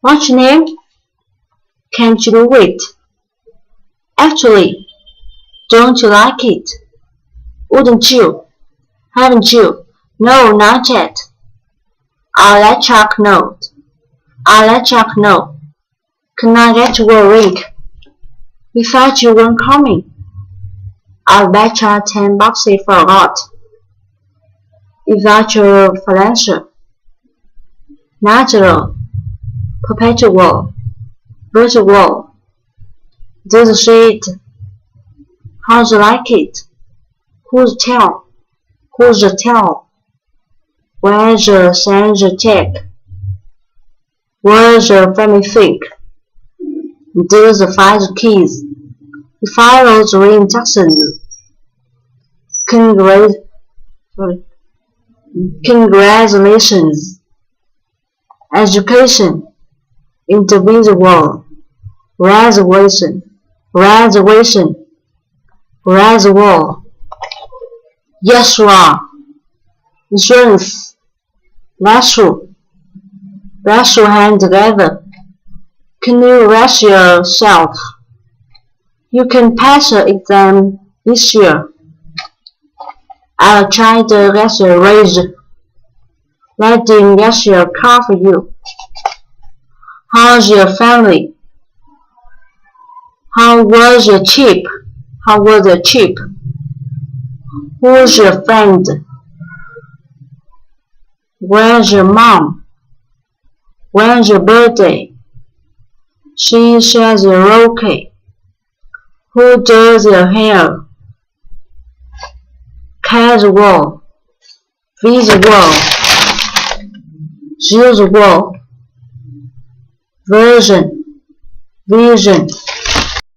What's your name? Can't you do it? Actually, don't you like it? Wouldn't you? Haven't you? No, not yet. I'll let Chuck know. I'll let Chuck know. Can I get you a drink? We thought you weren't coming. I'll bet you $10 he forgot. Is that your financial? Natural, perpetual, virtual. This shit. How'd you like it? Who's tell? Who's the tell? Where's your send the check? Where's your family think? There's the 5 keys. He follows Ring Jackson. Congratulations. Education. Individual. Reservation. Reservation. Reservoir. Yes, you are. Insurance. Let's your hand together. Can you rest yourself? You can pass your exam this year. I'll try to get your raise. Let him get your car for you. How's your family? How was your trip? How was your trip? Who's your friend? Where's your mom? When's your birthday? She says you're okay. Who does your hair? Casual, visual, usual, version, vision.